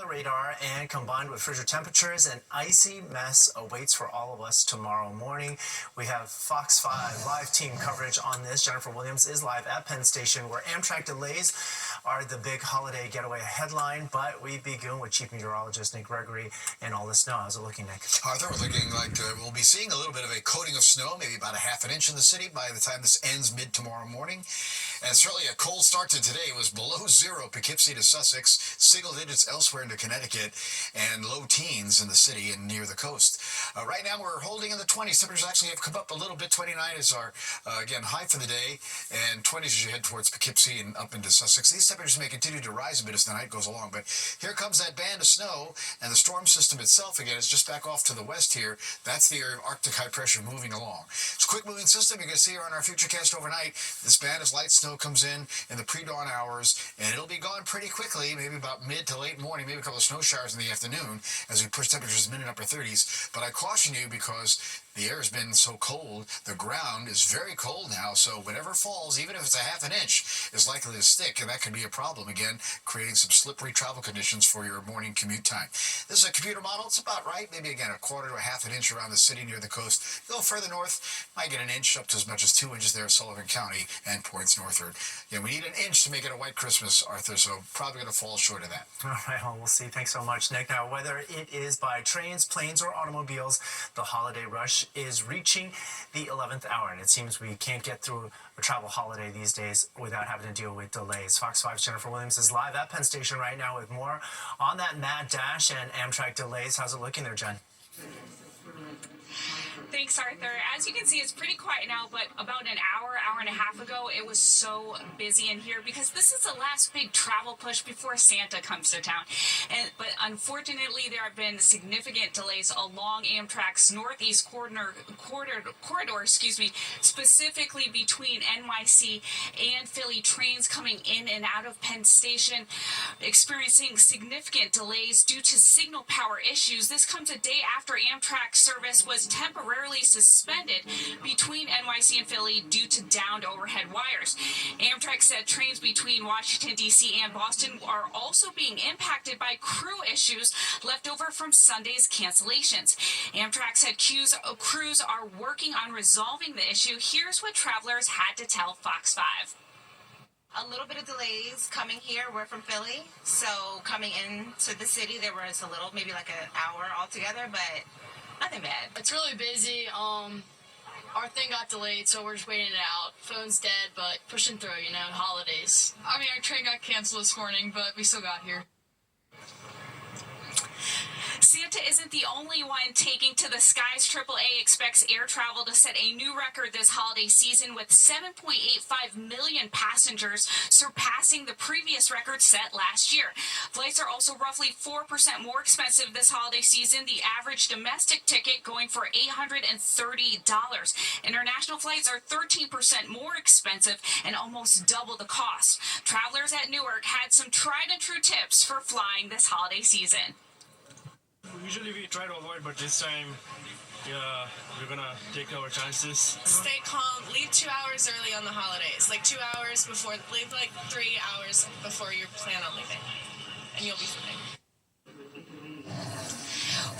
The radar, and combined with frigid temperatures, an icy mess awaits for all of us tomorrow morning. We have Fox 5 live team coverage on this. Jennifer Williams is live at Penn Station, where Amtrak delays are the big holiday getaway headline. But we begin with Chief Meteorologist Nick Gregory and all the snow. How's it looking, Nick? Arthur, we're looking like we'll be seeing a little bit of a coating of snow, maybe about a half an inch in the city by the time this ends mid tomorrow morning. And certainly a cold start to today. It was below zero Poughkeepsie to Sussex, single digits elsewhere into Connecticut, and low teens in the city and near the coast. Right now we're holding in the 20s. Temperatures actually have come up a little bit. 29 is our, again, high for the day, and 20s as you head towards Poughkeepsie and up into Sussex. These temperatures may continue to rise a bit as the night goes along, but here comes that band of snow, and the storm system itself, again, is just back off to the west here. That's the Arctic high pressure moving along. It's a quick-moving system. You're going to see here on our Futurecast overnight. This band as light snow comes in the pre-dawn hours, and it'll be gone pretty quickly, maybe about mid to late morning, maybe a couple of snow showers in the afternoon as we push temperatures mid and upper 30s. But I caution you because the air has been so cold, the ground is very cold now, so whatever falls, even if it's a half an inch, is likely to stick, and that could be a problem, again, creating some slippery travel conditions for your morning commute time. This is a computer model. It's about right, maybe, again, a quarter to a half an inch around the city near the coast. A little further north, might get an inch up to as much as 2 inches there, Sullivan County and points northward. Yeah, we need an inch to make it a white Christmas, Arthur, so probably going to fall short of that. All right, well, we'll see. Thanks so much, Nick. Now, whether it is by trains, planes, or automobiles, the holiday rush is reaching the 11th hour, and it seems we can't get through a travel holiday these days without having to deal with delays. Fox 5's Jennifer Williams is live at Penn Station right now with more on that mad dash and Amtrak delays. How's it looking there, Jen? Thanks, Arthur. As you can see, it's pretty quiet now, but about an hour and a half ago, it was so busy in here because this is the last big travel push before Santa comes to town. But unfortunately, there have been significant delays along Amtrak's northeast corridor, specifically between NYC and Philly. Trains coming in and out of Penn Station experiencing significant delays due to signal power issues. This comes a day after Amtrak service was temporarily suspended between NYC and Philly due to downed overhead wires. Amtrak said trains between Washington, D.C. and Boston are also being impacted by crew issues left over from Sunday's cancellations. Amtrak said crews are working on resolving the issue. Here's what travelers had to tell Fox 5. A little bit of delays coming here. We're from Philly, so coming into the city, there was a little, maybe like an hour altogether, but nothing bad. It's really busy. Our thing got delayed, so we're just waiting it out. Phone's dead, but pushing through, holidays. I mean, our train got canceled this morning, but we still got here. Santa isn't the only one taking to the skies. AAA expects air travel to set a new record this holiday season with 7.85 million passengers, surpassing the previous record set last year. Flights are also roughly 4% more expensive this holiday season, the average domestic ticket going for $830. International flights are 13% more expensive and almost double the cost. Travelers at Newark had some tried and true tips for flying this holiday season. Usually we try to avoid, but this time, we're gonna take our chances. Stay calm. Leave 2 hours early on the holidays. Like 2 hours before. Leave like 3 hours before you plan on leaving, and you'll be fine.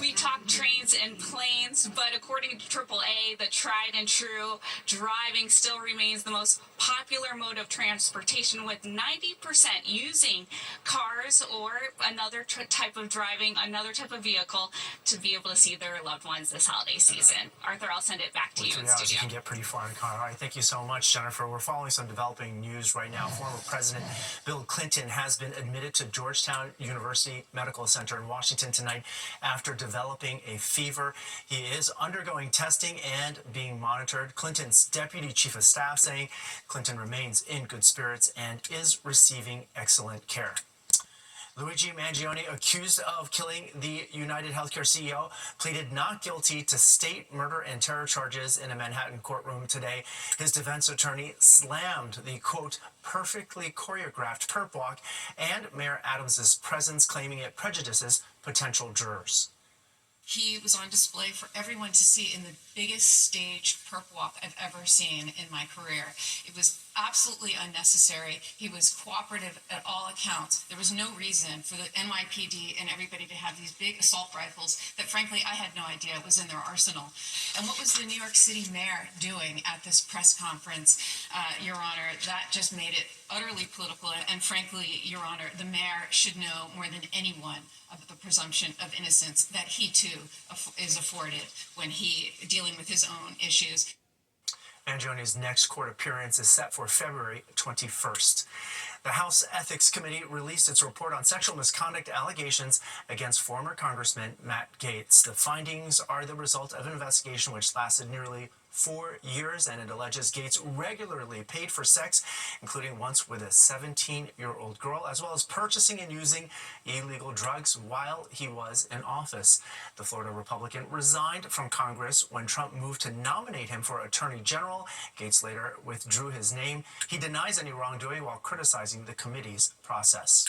We talk trains and planes, but according to AAA, the tried and true driving still remains the most popular mode of transportation, with 90% using cars or another type of driving, another type of vehicle to be able to see their loved ones this holiday season. Arthur, I'll send it back to you in studio. You can get pretty far in a car. All right, thank you so much, Jennifer. We're following some developing news right now. Former President Bill Clinton has been admitted to Georgetown University Medical Center in Washington tonight after developing a fever. He is undergoing testing and being monitored. Clinton's deputy chief of staff saying Clinton remains in good spirits and is receiving excellent care. Luigi Mangione, accused of killing the United Healthcare CEO, pleaded not guilty to state murder and terror charges in a Manhattan courtroom today. His defense attorney slammed the, quote, perfectly choreographed perp walk and Mayor Adams' presence, claiming it prejudices potential jurors. He was on display for everyone to see in the biggest staged perp walk I've ever seen in my career. It was absolutely unnecessary. He was cooperative at all accounts. There was no reason for the NYPD and everybody to have these big assault rifles that, frankly, I had no idea was in their arsenal. And what was the New York City mayor doing at this press conference, Your Honor? That just made it utterly political. And frankly, Your Honor, the mayor should know more than anyone of the presumption of innocence that he too is afforded when he dealing with his own issues. Mangioni's next court appearance is set for February 21st. The House Ethics Committee released its report on sexual misconduct allegations against former Congressman Matt Gaetz. The findings are the result of an investigation which lasted nearly 4 years, and it alleges Gaetz regularly paid for sex, including once with a 17-year-old girl, as well as purchasing and using illegal drugs while he was in office. The Florida Republican resigned from Congress when Trump moved to nominate him for Attorney General. Gaetz later withdrew his name. He denies any wrongdoing while criticizing the committee's process.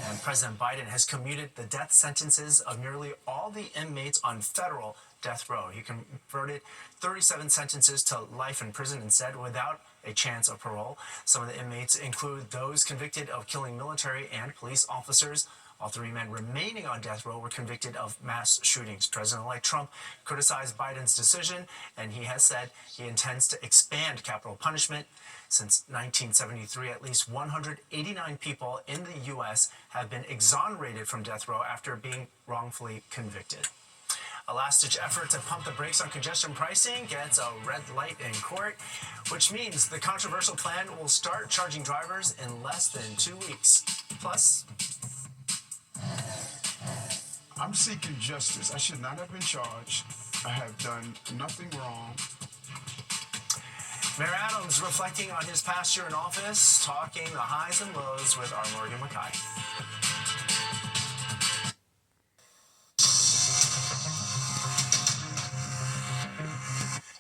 And President Biden has commuted the death sentences of nearly all the inmates on federal death row. He converted 37 sentences to life in prison instead, without a chance of parole. Some of the inmates include those convicted of killing military and police officers. All 3 men remaining on death row were convicted of mass shootings. President-elect Trump criticized Biden's decision, and he has said he intends to expand capital punishment. Since 1973, at least 189 people in the U.S. have been exonerated from death row after being wrongfully convicted. A last-ditch effort to pump the brakes on congestion pricing gets a red light in court, which means the controversial plan will start charging drivers in less than 2 weeks. Plus, I'm seeking justice. I should not have been charged. I have done nothing wrong. Mayor Adams reflecting on his past year in office, talking the highs and lows with our Morgan McKay.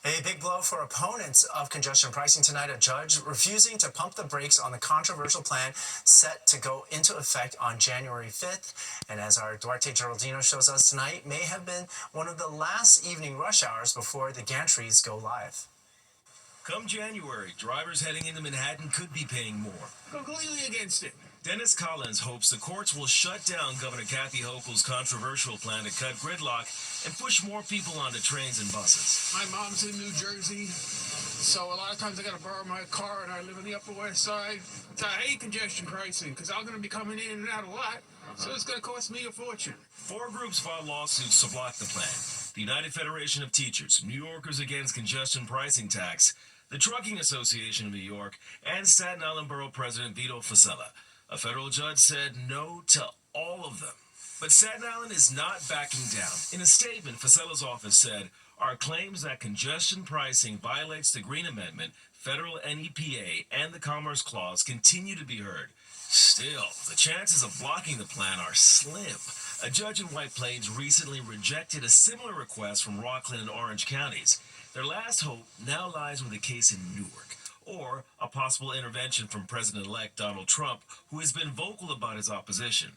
A big blow for opponents of congestion pricing tonight. A judge refusing to pump the brakes on the controversial plan set to go into effect on January 5th. And as our Duarte Geraldino shows us tonight, may have been one of the last evening rush hours before the gantries go live. Come January, drivers heading into Manhattan could be paying more. Completely against it. Dennis Collins hopes the courts will shut down Governor Kathy Hochul's controversial plan to cut gridlock and push more people onto trains and buses. My mom's in New Jersey, so a lot of times I got to borrow my car, and I live on the Upper West Side. So I hate congestion pricing because I'm going to be coming in and out a lot, so it's going to cost me a fortune. 4 groups filed lawsuits to block the plan. The United Federation of Teachers, New Yorkers Against Congestion Pricing Tax, the Trucking Association of New York, and Staten Island Borough President Vito Fossella. A federal judge said no to all of them. But Staten Island is not backing down. In a statement, Fossella's office said, "Our claims that congestion pricing violates the Green Amendment, federal NEPA, and the Commerce Clause continue to be heard. Still, the chances of blocking the plan are slim." A judge in White Plains recently rejected a similar request from Rockland and Orange counties. Their last hope now lies with a case in Newark, or a possible intervention from President-elect Donald Trump, who has been vocal about his opposition.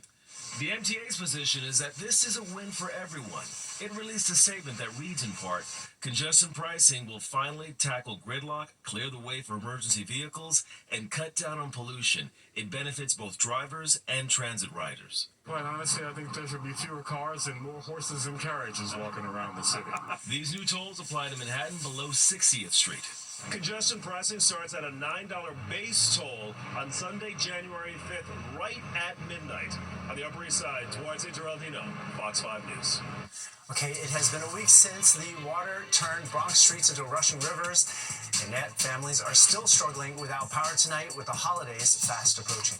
The MTA's position is that this is a win for everyone. It released a statement that reads in part, "Congestion pricing will finally tackle gridlock, clear the way for emergency vehicles, and cut down on pollution. It benefits both drivers and transit riders." Quite honestly, I think there should be fewer cars and more horses and carriages walking around the city. These new tolls apply to Manhattan below 60th Street. Congestion pricing starts at a $9 base toll on Sunday, January 5th, right at midnight. On the Upper East Side, Duarte Geraldino, Fox 5 News. Okay, it has been a week since the water turned Bronx streets into rushing rivers, and yet families are still struggling without power tonight with the holidays fast approaching.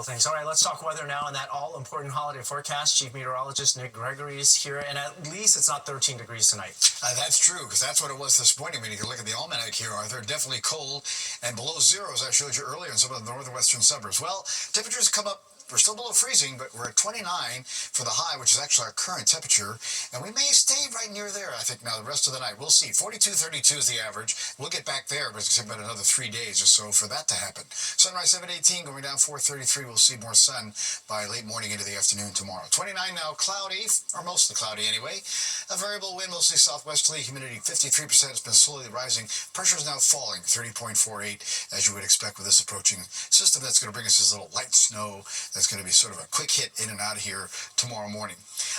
Thanks. All right, let's talk weather now and that all-important holiday forecast. Chief Meteorologist Nick Gregory is here, and at least it's not 13 degrees tonight. That's true, because that's what it was this morning. I mean, you can look at the almanac here, Arthur. Definitely cold and below zero, as I showed you earlier in some of the northern western suburbs. Well, temperatures come up we're still below freezing, but we're at 29 for the high, which is actually our current temperature. And we may stay right near there, I think, now the rest of the night. We'll see. 42, 32 is the average. We'll get back there, but it's about another 3 days or so for that to happen. Sunrise 7:18, going down 4:33. We'll see more sun by late morning into the afternoon tomorrow. 29 now, cloudy, or mostly cloudy anyway. A variable wind, mostly southwesterly. Humidity 53%. It's been slowly rising. Pressure is now falling, 30.48, as you would expect with this approaching system. That's going to bring us this little light snow. That's going to be sort of a quick hit in and out of here tomorrow morning.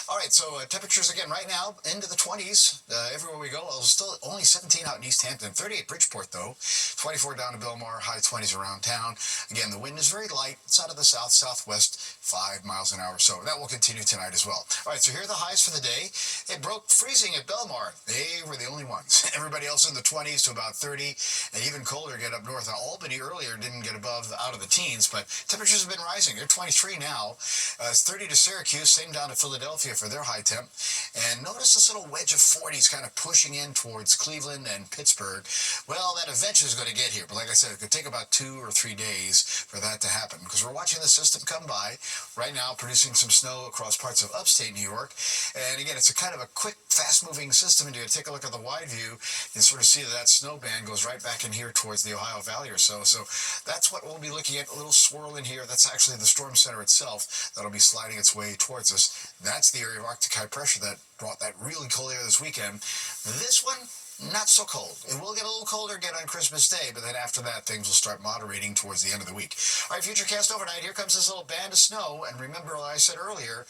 All right, so temperatures again right now into the 20s everywhere we go. Still only 17 out in East Hampton, 38 Bridgeport though, 24 down to Belmar, high 20s around town. Again, the wind is very light. It's out of the south southwest, 5 miles an hour. So that will continue tonight as well. All right, so here are the highs for the day. It broke freezing at Belmar. They were the only ones. Everybody else in the 20s to about 30, and even colder get up north. Now, Albany earlier didn't get out of the teens, but temperatures have been rising. They're 23 now. It's 30 to Syracuse, same down to Philadelphia for their high temp. And notice this little wedge of 40s kind of pushing in towards Cleveland and Pittsburgh. Well, that eventually is going to get here, but like I said, it could take about 2 or 3 days for that to happen, because we're watching the system come by right now, producing some snow across parts of upstate New York. And again, it's a kind of a quick, fast-moving system, and you take a look at the wide view and sort of see that snow band goes right back in here towards the Ohio Valley or so. So that's what we'll be looking at, a little swirl in here. That's actually the storm center itself that'll be sliding its way towards us. That's the area of Arctic high pressure that brought that really cold air this weekend. This one, not so cold. It will get a little colder again on Christmas Day, but then after that, things will start moderating towards the end of the week. All right, Futurecast overnight. Here comes this little band of snow. And remember what I said earlier,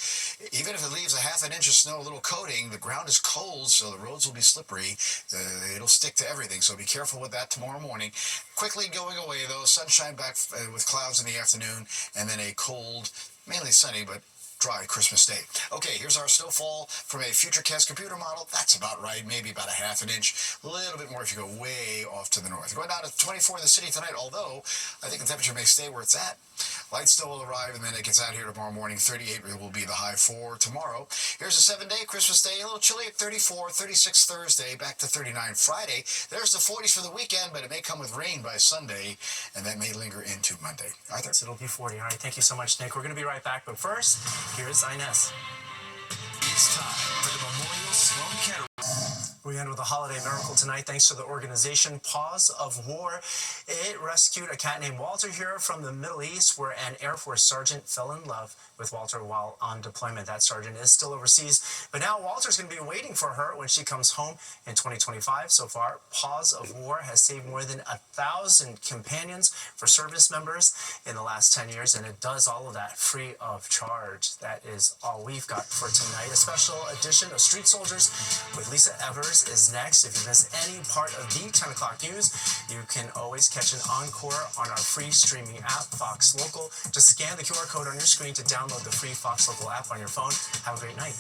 even if it leaves a half an inch of snow, a little coating, the ground is cold, so the roads will be slippery. It'll stick to everything, so be careful with that tomorrow morning. Quickly going away, though, sunshine back with clouds in the afternoon, and then a cold, mainly sunny, but dry Christmas Day. Okay, here's our snowfall from a Futurecast computer model. That's about right, maybe about a half an inch. A little bit more if you go way off to the north. Going down to 24 in the city tonight, although I think the temperature may stay where it's at. Light snow will arrive, and then it gets out here tomorrow morning. 38 will be the high for tomorrow. Here's a 7-day Christmas Day. A little chilly at 34, 36 Thursday, back to 39 Friday. There's the 40s for the weekend, but it may come with rain by Sunday, and that may linger into Monday. Arthur? It'll be 40. All right, thank you so much, Nick. We're going to be right back, but first, here's Inez. It's time for the Memorial Sloan Kettering. We end with a holiday miracle tonight thanks to the organization Paws of War. It rescued a cat named Walter here from the Middle East, where an Air Force sergeant fell in love with Walter while on deployment. That sergeant is still overseas, but now Walter's going to be waiting for her when she comes home in 2025. So far, Paws of War has saved more than 1,000 companions for service members in the last 10 years, and it does all of that free of charge. That is all we've got for tonight. A special edition of Street Soldiers with Lisa Evers is next. If you miss any part of the 10 o'clock news, you can always catch an encore on our free streaming app, Fox Local. Just scan the QR code on your screen to download the free Fox Local app on your phone. Have a great night.